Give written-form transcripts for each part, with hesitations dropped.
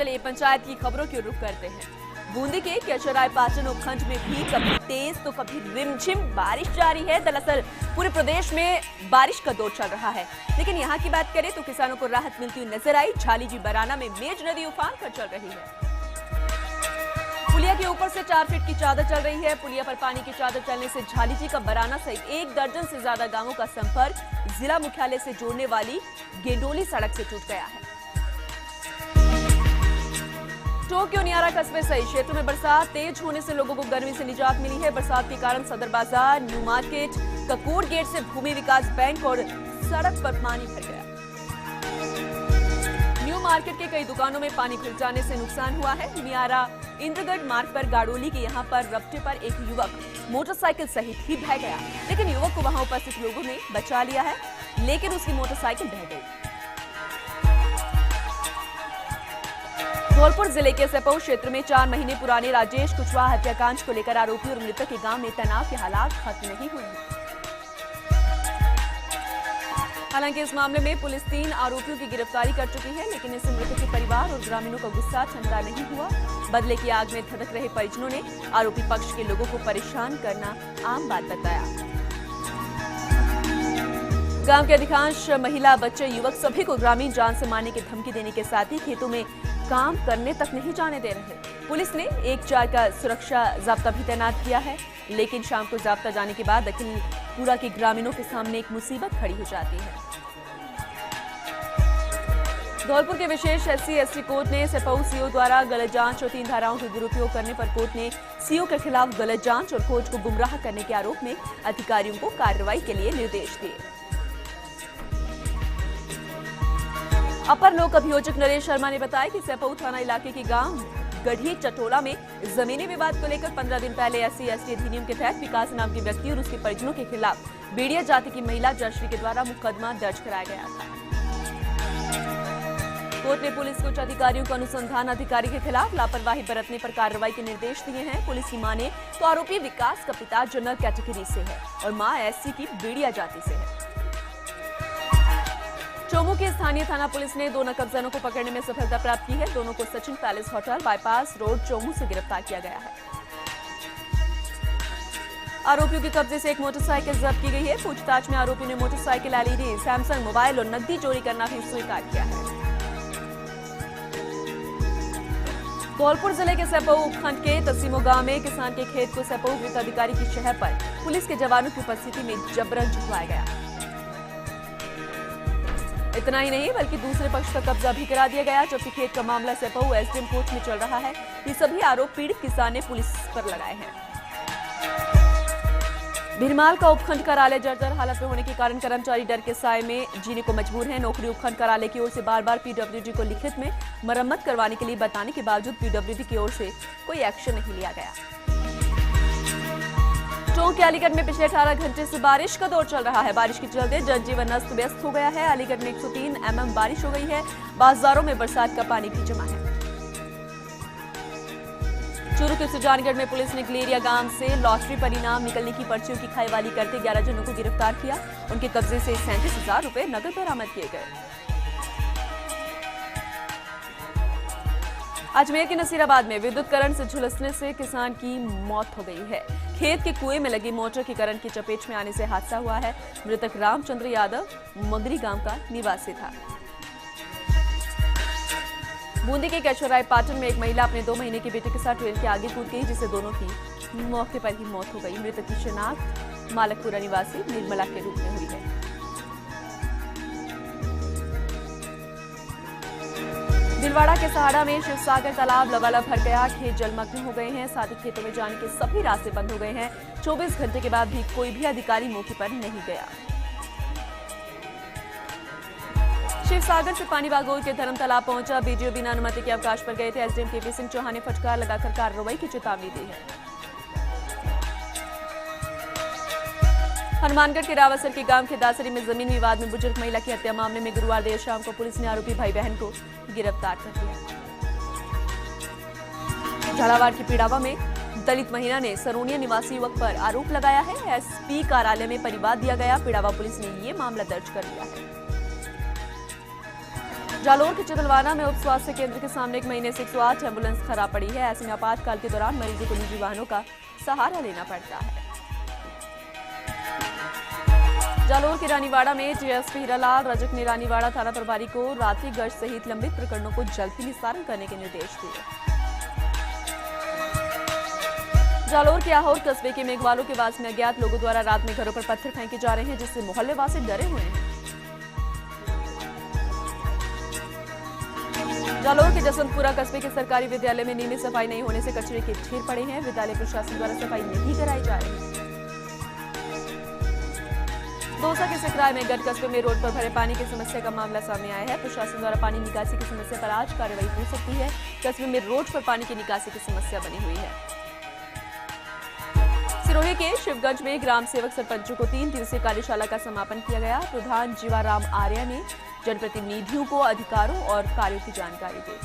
चलिए पंचायत की खबरों की रुख करते हैं। बूंदी के केशवराय पाटन उपखंड में भी कभी तेज तो कभी रिमझिम बारिश जारी है। दरअसल पूरे प्रदेश में बारिश का दौर चल रहा है, लेकिन यहाँ की बात करें तो किसानों को राहत मिलती हुई नजर आई। झालीजी बराना में मेज नदी उफान पर चल रही है। पुलिया के ऊपर से 4 फीट की चादर चल रही है। पुलिया पर पानी की चादर चलने से झालीजी का बराना सहित 1 दर्जन से ज्यादा गांवों का संपर्क जिला मुख्यालय से जोड़ने वाली गेंडोली सड़क से टूट गया है। टोक्यो नियारा कस्बे सहित क्षेत्र में बरसात तेज होने से लोगों को गर्मी से निजात मिली है। बरसात के कारण सदर बाजार, न्यू मार्केट, ककोर गेट से भूमि विकास बैंक और सड़क पर पानी भर गया। न्यू मार्केट के कई दुकानों में पानी घुस जाने से नुकसान हुआ है। नियारा इंद्रगढ़ मार्ग पर गाड़ोली के यहाँ पर रपटे पर एक युवक मोटरसाइकिल सहित ही बह गया, लेकिन युवक को वहां उपस्थित लोगों ने बचा लिया है, लेकिन उसकी मोटरसाइकिल बह गई। धौलपुर जिले के सेपऊ क्षेत्र में 4 महीने पुराने राजेश कुशवाहा हत्याकांड को लेकर आरोपी और मृतक के गांव में तनाव के हालात खत्म नहीं हुए हैं। हालांकि इस मामले में पुलिस 3 आरोपियों की गिरफ्तारी कर चुकी है, लेकिन इससे मृतक के परिवार और ग्रामीणों का गुस्सा ठंडा नहीं हुआ। बदले की आग में धधक रहे परिजनों ने आरोपी पक्ष के लोगों को परेशान करना आम बात बताया। गांव के अधिकांश महिला, बच्चे, युवक सभी को ग्रामीण जान से मारने की धमकी देने के साथ ही खेतों में काम करने तक नहीं जाने दे रहे। पुलिस ने 1-4 का सुरक्षा जाब्ता भी तैनात किया है, लेकिन शाम को जाब्ता जाने के बाद अखिलपुरा के ग्रामीणों के सामने एक मुसीबत खड़ी हो जाती है। धौलपुर के विशेष SC/ST कोर्ट ने सेपऊ सीओ द्वारा गलत जांच और 3 धाराओं के दुरुपयोग करने पर कोर्ट ने सीओ के खिलाफ गलत जांच और कोर्ट को गुमराह करने के आरोप में अधिकारियों को कार्रवाई के लिए निर्देश दिए। अपर लोक अभियोजक नरेश शर्मा ने बताया कि सेपऊ थाना इलाके के गांव गढ़ी चटोला में जमीनी विवाद को लेकर 15 दिन पहले SC/ST अधिनियम के तहत विकास नाम के व्यक्ति और उसके परिजनों के खिलाफ बेड़िया जाति की महिला जयश्री के द्वारा मुकदमा दर्ज कराया गया था। कोर्ट ने पुलिस के उच्च अधिकारियों को अनुसंधान अधिकारी के खिलाफ लापरवाही बरतने पर कार्रवाई के निर्देश दिए हैं। पुलिस की माने तो आरोपी विकास का पिता जनरल कैटेगरी से है और मां SC की बेड़िया जाति से है। चोमू की स्थानीय थाना पुलिस ने 2 नकबजनों को पकड़ने में सफलता प्राप्त की है। दोनों को Sachin palace hotel bypass road Chomu से गिरफ्तार किया गया है। आरोपियों के कब्जे से एक मोटरसाइकिल जब्त की गई है। पूछताछ में आरोपी ने मोटरसाइकिल, LED, सैमसंग मोबाइल और नकदी चोरी करना भी स्वीकार किया है। धौलपुर जिले के सेपऊ उपखंड के तसीमो गांव में किसान के खेत को सेपऊ वृत्त अधिकारी की शहर पर पुलिस के जवानों की उपस्थिति में जबरन जुटवाया गया। इतना ही नहीं बल्कि दूसरे पक्ष का कब्जा भी करा दिया गया, जबकि खेत का मामला सेपऊ SDM कोर्ट में चल रहा है। ये सभी आरोप पीड़ित किसान ने पुलिस पर लगाए हैं। भिरमाल का उपखंड कार्यालय जर्जर हालत में होने के कारण कर्मचारी डर के साए में जीने को मजबूर हैं। नौकरी उपखंड कार्यालय की ओर से बार-बार PWD को लिखित में मरम्मत करवाने के लिए बताने के बावजूद PWD की ओर से कोई एक्शन नहीं लिया गया। टोंक के अलीगढ़ में पिछले 18 घंटे से बारिश का दौर चल रहा है। बारिश के चलते जनजीवन अस्त व्यस्त हो गया है। अलीगढ़ में 103 mm बारिश हो गई है। बाजारों में बरसात का पानी भी जमा है। चूरू के सुजानगढ़ में पुलिस ने गलेरिया गांव से लॉटरी परिणाम निकलने की पर्चियों की खाईवाली करते 11 जनों को गिरफ्तार किया। उनके कब्जे से 37,000 रुपए नकद बरामद किए गए। अजमेर के नसीराबाद में विद्युत करंट से झुलसने से किसान की मौत हो गई है। खेत के कुएं में लगी मोटर की करंट की चपेट में आने से हादसा हुआ है। मृतक रामचंद्र यादव मगरी गांव का निवासी था। बूंदी के केशवराय पाटन में एक महिला अपने 2 महीने के बेटे के साथ ट्रेन के आगे कूद गई, जिससे दोनों की मौके पर ही मौत हो गई। मृतक की शिनाख्त मालकपुरा निवासी निर्मला के रूप में हुई है। दिलवाड़ा के सहाड़ा में शिवसागर तालाब लबालब भर गया। खेत जलमग्न हो गए हैं, साथ ही खेतों में जाने के सभी रास्ते बंद हो गए हैं। 24 घंटे के बाद भी कोई भी अधिकारी मौके पर नहीं गया। शिवसागर से पानी बागोर के धर्म तालाब पहुंचा। BDO बिना अनुमति के अवकाश पर गए थे। SDM KP सिंह चौहान ने फटकार लगाकर कार्रवाई की चेतावनी दी है। हनुमानगढ़ के रावसर के गांव के दासरी में जमीन विवाद में बुजुर्ग महिला की हत्या मामले में गुरुवार देर शाम को पुलिस ने आरोपी भाई बहन को गिरफ्तार कर लिया। झालावाड़ की पीड़ावा में दलित महिला ने सरोनिया निवासी युवक पर आरोप लगाया है। SP कार्यालय में परिवाद दिया गया। पीड़ावा पुलिस ने ये मामला दर्ज कर लिया है। जालोर के चितलवाना में उप स्वास्थ्य केंद्र के सामने 1 महीने से 108 एम्बुलेंस खराब पड़ी है। ऐसे में आपातकाल के दौरान मरीजों को निजी वाहनों का सहारा लेना पड़ता है। जालोर के रानीवाड़ा में डीएसपी हीरालाल रजक ने रानीवाड़ा थाना प्रभारी को रात्रि गश्त सहित लंबित प्रकरणों को जल्दी निस्तारण करने के निर्देश दिए। जालोर के आहोर कस्बे के मेघवालों के वास में अज्ञात लोगों द्वारा रात में घरों पर पत्थर फेंके जा रहे हैं, जिससे मोहल्ले वासी डरे हुए हैं। जालोर के जसवंतपुरा कस्बे के सरकारी विद्यालय में नियमित सफाई नहीं होने से कचरे के ढेर पड़े हैं। विद्यालय प्रशासन द्वारा सफाई नहीं कराई जा रही है। दौसा के सिकराय में गढ़ कस्बे में रोड पर भरे पानी की समस्या का मामला सामने आया है। प्रशासन द्वारा पानी निकासी की समस्या पर आज कार्रवाई हो सकती है। कस्बे में रोड पर पानी की निकासी की समस्या बनी हुई है। सिरोही के शिवगंज में ग्राम सेवक सरपंचों को 3 दिवसीय कार्यशाला का समापन किया गया। प्रधान जीवाराम आर्या ने जनप्रतिनिधियों को अधिकारों और कार्यों की जानकारी दी।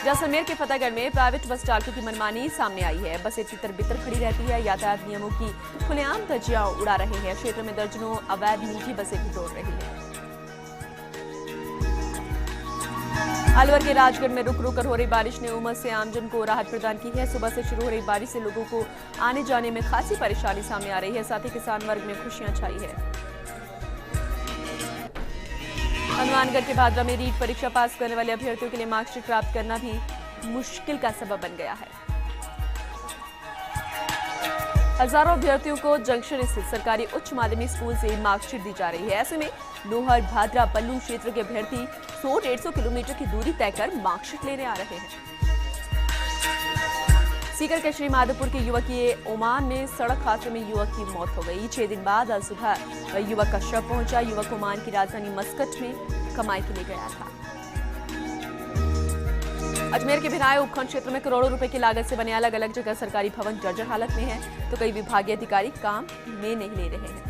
जैसलमेर के फतेहगढ़ में प्राइवेट बस चालकों की मनमानी सामने आई है। बसें तितर बितर खड़ी रहती है, यातायात नियमों की खुलेआम धज्जियां उड़ा रहे हैं। क्षेत्र में दर्जनों अवैध निजी बसें भी दौड़ रही है। अलवर के राजगढ़ में रुक रुक कर हो रही बारिश ने उमस से आमजन को राहत प्रदान की है। सुबह से शुरू हो रही बारिश से लोगों को आने जाने में खासी परेशानी सामने आ रही है। साथ ही किसान वर्ग में खुशियां छाई है। हनुमानगढ़ के भादरा में रीट परीक्षा पास करने वाले अभ्यर्थियों के लिए मार्कशीट प्राप्त करना भी मुश्किल का सबब बन गया है। हजारों अभ्यर्थियों को जंक्शन स्थित सरकारी उच्च माध्यमिक स्कूल से मार्कशीट दी जा रही है। ऐसे में लोहर भादरा पल्लू क्षेत्र के अभ्यर्थी 100-150 किलोमीटर की दूरी तय कर मार्कशीट लेने आ रहे हैं। सीकर के श्री माधोपुर के युवक की ओमान में सड़क हादसे में युवक की मौत हो गई। 6 दिन बाद आज सुबह युवक का शव पहुंचा। युवक ओमान की राजधानी मस्कट में कमाई के लिए गया था। अजमेर के भिनाय उपखंड क्षेत्र में करोड़ों रुपए की लागत से बने अलग अलग जगह सरकारी भवन जर्जर हालत में है, तो कई विभागीय अधिकारी काम में नहीं ले रहे हैं।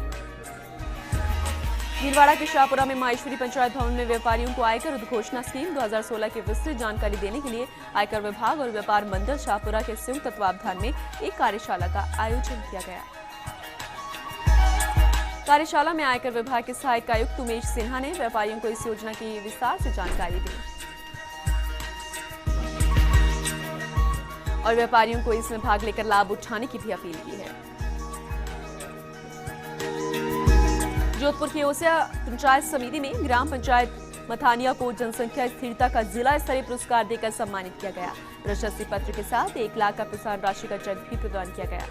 भीलवाड़ा के शाहपुरा में माहेश्वरी पंचायत भवन में व्यापारियों को आयकर उद्घोषणा स्कीम 2016 की विस्तृत जानकारी देने के लिए आयकर विभाग और व्यापार मंडल शाहपुरा के संयुक्त तत्वावधान में एक कार्यशाला का आयोजन किया गया। कार्यशाला में आयकर विभाग के सहायक आयुक्त उमेश सिन्हा ने व्यापारियों को इस योजना की विस्तार से जानकारी दी और व्यापारियों को इसमें भाग लेकर लाभ उठाने की भी अपील की है। जोधपुर की ओसिया पंचायत समिति में ग्राम पंचायत मथानिया को जनसंख्या स्थिरता का जिला स्तरीय पुरस्कार देकर सम्मानित किया गया। प्रशस्ति पत्र के साथ 1 लाख का प्रोत्साहन राशि का चेक भी प्रदान किया गया।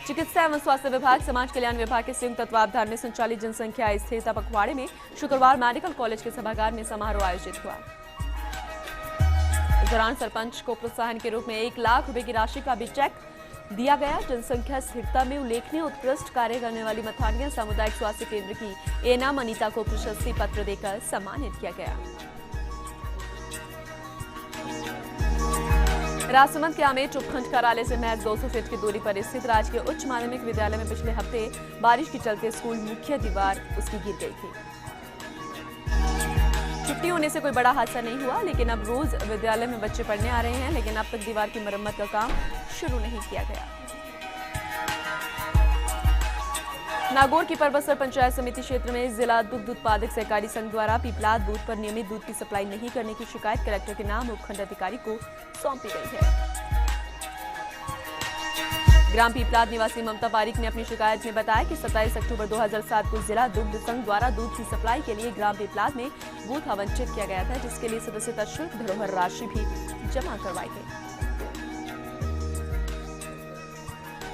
चिकित्सा एवं स्वास्थ्य विभाग समाज कल्याण विभाग के संयुक्त तत्वावधान में संचालित जनसंख्या स्थिरता पखवाड़े में शुक्रवार मेडिकल कॉलेज के सभागार में समारोह आयोजित हुआ। इस दौरान सरपंच को प्रोत्साहन के रूप में 1 लाख रुपए की राशि का भी चेक दिया गया। जनसंख्या स्थिरता में उल्लेखनीय उत्कृष्ट कार्य करने वाली मथानिया सामुदायिक स्वास्थ्य केंद्र की एना अनीता को प्रशस्ति पत्र देकर सम्मानित किया गया। राजसमंद के आमेर उपखंड कार्यालय से महज 200 फीट की दूरी पर स्थित राजकीय उच्च माध्यमिक विद्यालय में पिछले हफ्ते बारिश के चलते स्कूल मुख्य दीवार उसकी गिर गई थी। छुट्टी होने से कोई बड़ा हादसा नहीं हुआ, लेकिन अब रोज विद्यालय में बच्चे पढ़ने आ रहे हैं, लेकिन अब तक दीवार की मरम्मत का काम शुरू नहीं किया गया। नागौर की परबतसर पंचायत समिति क्षेत्र में जिला दुग्ध उत्पादक सहकारी संघ द्वारा पीपलाद बूथ पर नियमित दूध की सप्लाई नहीं करने की शिकायत कलेक्टर के नाम उपखंड अधिकारी को सौंपी गई है। ग्राम पीपलाद निवासी ममता पारिक ने अपनी शिकायत में बताया कि 27 अक्टूबर 2007 को जिला दुग्ध संघ द्वारा दूध की सप्लाई के लिए ग्राम पीपलाद में बूथ आवंटित किया गया था, जिसके लिए सदस्यता शुल्क धरोहर राशि भी जमा करवाई गई।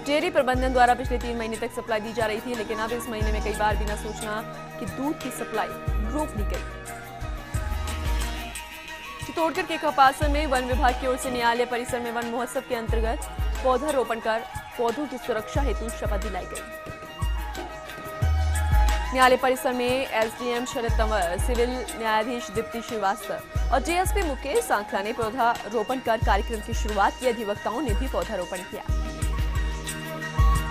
डेयरी प्रबंधन द्वारा पिछले 3 महीने तक सप्लाई दी जा रही थी, लेकिन अब इस महीने में कई बार बिना सूचना कि दूध की सप्लाई रोक दी गई। चित्तौड़गढ़ के कपासन में वन विभाग की ओर से न्यायालय परिसर में वन महोत्सव के अंतर्गत पौधारोपण कर पौधों की सुरक्षा हेतु शपथ दिलाई गई। न्यायालय परिसर में एसडीएम शरद तंवर, सिविल न्यायाधीश दीप्ति श्रीवास्तव और डीएसपी मुकेश सांखला ने पौधारोपण कर कार्यक्रम की शुरुआत की। अधिवक्ताओं ने भी पौधारोपण किया।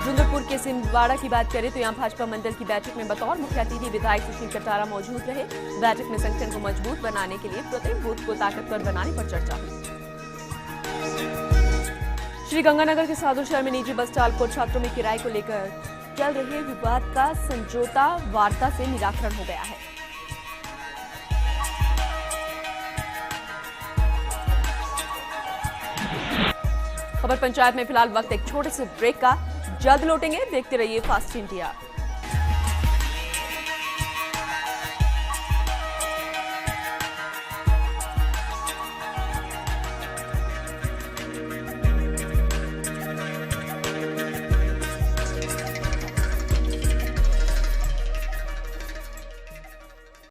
डूंगरपुर के सिंधवाड़ा की बात करें तो यहां भाजपा मंडल की बैठक में बतौर मुख्य अतिथि विधायक सुशील कटारा मौजूद रहे। बैठक में संगठन को मजबूत बनाने के लिए प्रत्येक बूथ को ताकतवर बनाने पर चर्चा हुई। श्री गंगानगर के साधुशहर में निजी बस चालकों और छात्रों में किराए को लेकर चल रहे विवाद का समझौता वार्ता से निराकरण हो गया है। खबर पंचायत में फिलहाल वक्त एक छोटे से ब्रेक का, जल्द लौटेंगे, देखते रहिए फास्ट इंडिया।